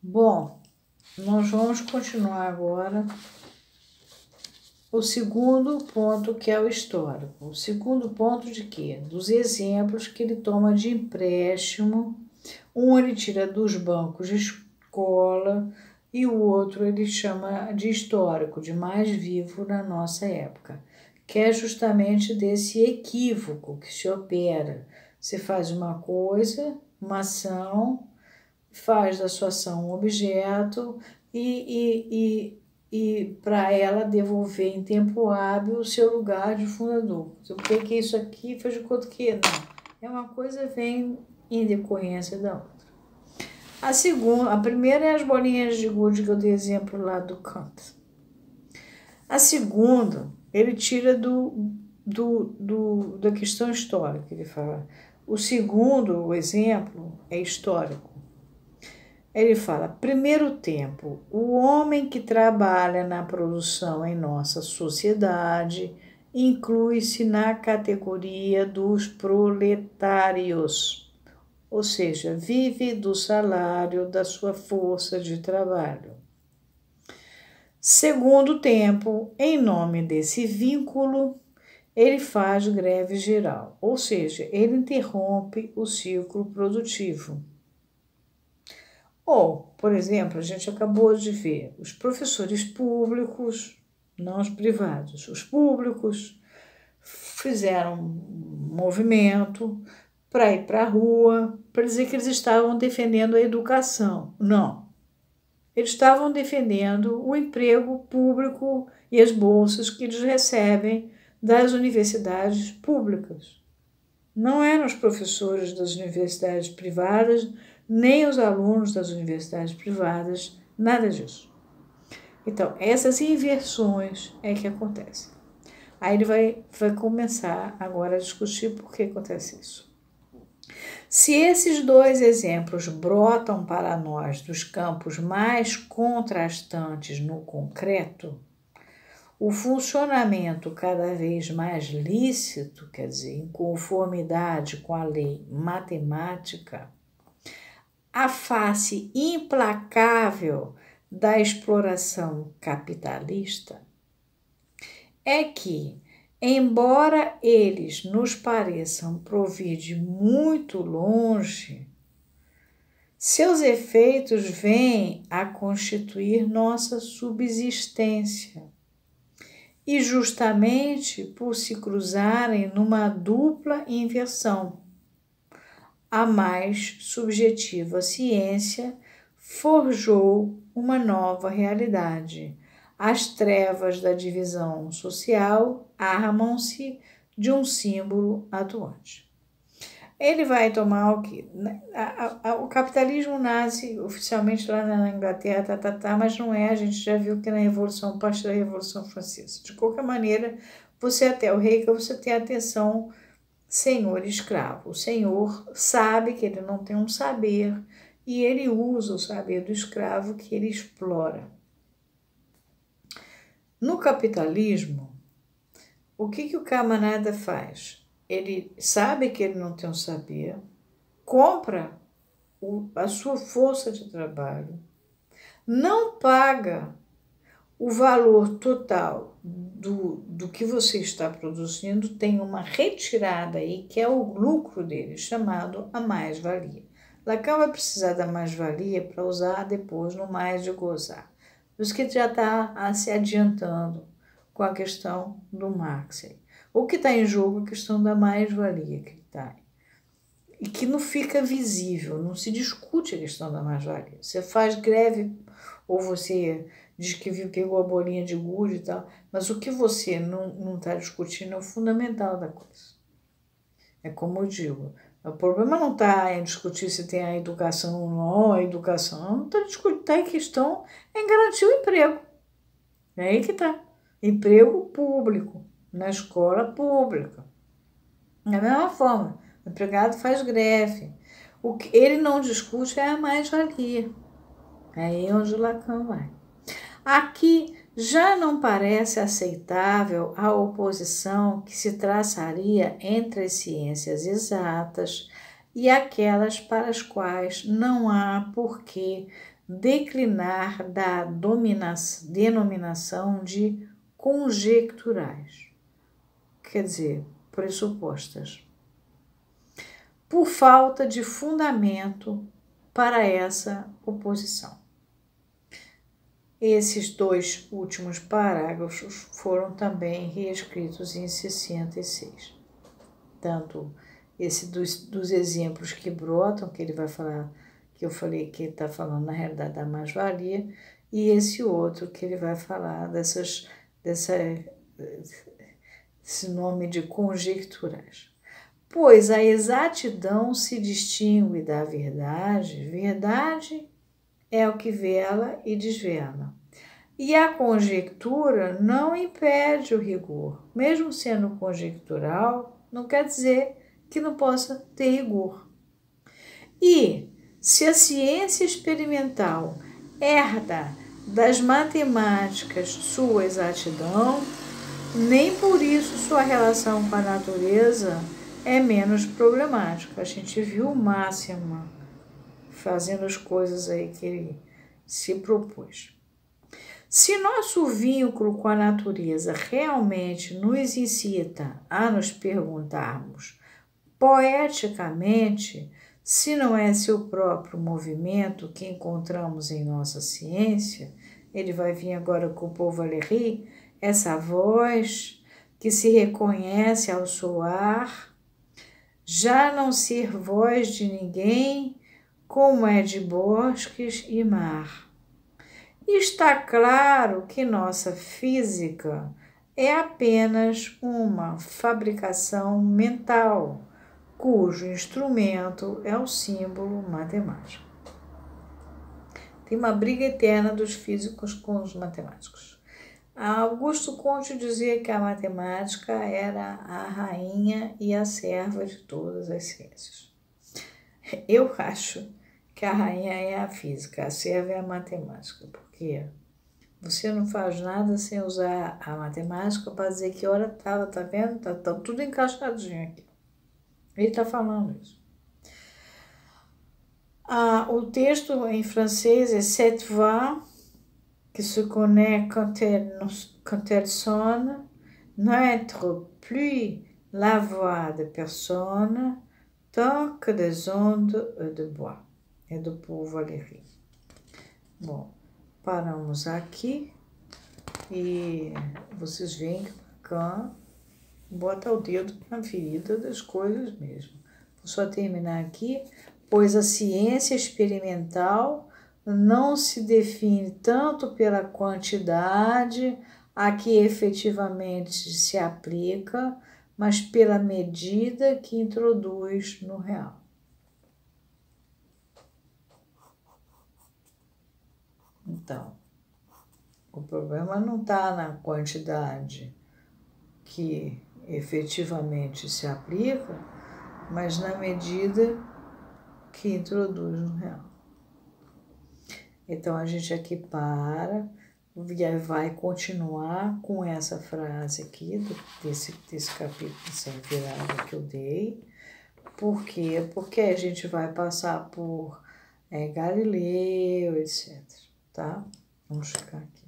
Bom, nós vamos continuar agora o segundo ponto, que é o histórico. O segundo ponto de quê? Dos exemplos que ele toma de empréstimo. Um ele tira dos bancos de escola e o outro ele chama de histórico, de mais vivo na nossa época, que é justamente desse equívoco que se opera. Você faz uma coisa, uma ação, faz da sua ação um objeto e para ela devolver em tempo hábil o seu lugar de fundador. Eu peguei isso aqui e faz de conta que não. É uma coisa vem em decorrência da outra. A primeira é as bolinhas de gude que eu dei exemplo lá do Kant. A segunda, ele tira da questão histórica, ele fala. O segundo, o exemplo, é histórico. Ele fala, primeiro tempo, o homem que trabalha na produção em nossa sociedade inclui-se na categoria dos proletários, ou seja, vive do salário da sua força de trabalho. Segundo tempo, em nome desse vínculo, ele faz greve geral, ou seja, ele interrompe o ciclo produtivo. Ou, por exemplo, a gente acabou de ver os professores públicos, não os privados, os públicos fizeram um movimento para ir para a rua, para dizer que eles estavam defendendo a educação. Não. Eles estavam defendendo o emprego público e as bolsas que eles recebem das universidades públicas. Não eram os professores das universidades privadas, nem os alunos das universidades privadas, nada disso. Então, essas inversões é que acontecem. Aí ele vai começar agora a discutir por que acontece isso. Se esses dois exemplos brotam para nós dos campos mais contrastantes no concreto, o funcionamento cada vez mais lícito, quer dizer, em conformidade com a lei matemática, a face implacável da exploração capitalista, é que, embora eles nos pareçam provir de muito longe, seus efeitos vêm a constituir nossa subsistência. E justamente por se cruzarem numa dupla inversão, a mais subjetiva ciência forjou uma nova realidade. As trevas da divisão social armam-se de um símbolo atuante. Ele vai tomar o quê? O capitalismo nasce oficialmente lá na Inglaterra, mas não é, a gente já viu que na Revolução, parte da Revolução Francesa. De qualquer maneira, você até o rei, que você tem atenção, senhor escravo. O senhor sabe que ele não tem um saber e ele usa o saber do escravo que ele explora. No capitalismo, o que o camarada faz? Ele sabe que ele não tem um saber, compra a sua força de trabalho, não paga o valor total do que você está produzindo, tem uma retirada aí, que é o lucro dele, chamado a mais-valia. Lacan vai precisar da mais-valia para usar depois no mais de gozar. Por isso que já está se adiantando com a questão do Marx. O que está em jogo é a questão da mais-valia que está. E que não fica visível, não se discute a questão da mais-valia. Você faz greve ou você diz que pegou a bolinha de gude e tal, mas o que você não está discutindo é o fundamental da coisa. É como eu digo, o problema não está em discutir se tem a educação ou não, a educação não está discutindo, está em questão em garantir o emprego. É aí que está. Emprego público, na escola pública. Da mesma forma, o empregado faz greve. O que ele não discute é a mais-valia. É aí onde o Lacan vai. Aqui já não parece aceitável a oposição que se traçaria entre as ciências exatas e aquelas para as quais não há por que declinar da denominação de conjecturais, quer dizer, pressupostas, por falta de fundamento para essa oposição. Esses dois últimos parágrafos foram também reescritos em 66. Tanto esse dos exemplos que brotam, que ele vai falar, que eu falei que ele está falando na realidade da mais-valia, e esse outro que ele vai falar desse nome de conjecturais. Pois a exatidão se distingue da verdade, verdade é o que vela e desvela. E a conjectura não impede o rigor. Mesmo sendo conjectural, não quer dizer que não possa ter rigor. E se a ciência experimental herda das matemáticas sua exatidão, nem por isso sua relação com a natureza é menos problemática. A gente viu o Máxima fazendo as coisas aí que ele se propôs. Se nosso vínculo com a natureza realmente nos incita a nos perguntarmos poeticamente se não é seu próprio movimento que encontramos em nossa ciência, ele vai vir agora com o Paul Valéry, essa voz que se reconhece ao soar, já não ser voz de ninguém, como é de bosques e mar. Está claro que nossa física é apenas uma fabricação mental, cujo instrumento é o símbolo matemático. Tem uma briga eterna dos físicos com os matemáticos. Augusto Comte dizia que a matemática era a rainha e a serva de todas as ciências. Eu acho que a rainha é a física, a serva é a matemática, porque você não faz nada sem usar a matemática para dizer que hora estava, tá vendo? Tá tudo encaixadinho aqui. Ele está falando isso. O texto em francês é cette voix qui se connaît quand elle sonne, n'être plus la voix de personne, tant que des ondes de bois. É do Paul Valéry. Bom, paramos aqui e vocês veem que bacana, bota o dedo na ferida das coisas mesmo. Vou só terminar aqui, pois a ciência experimental não se define tanto pela quantidade a que efetivamente se aplica, mas pela medida que introduz no real. Então, o problema não está na quantidade que efetivamente se aplica, mas na medida que introduz no real. Então, a gente aqui para e vai continuar com essa frase aqui, desse capítulo, dessa virada que eu dei. Por quê? Porque a gente vai passar por Galileu, etc. Tá? Vamos ficar aqui.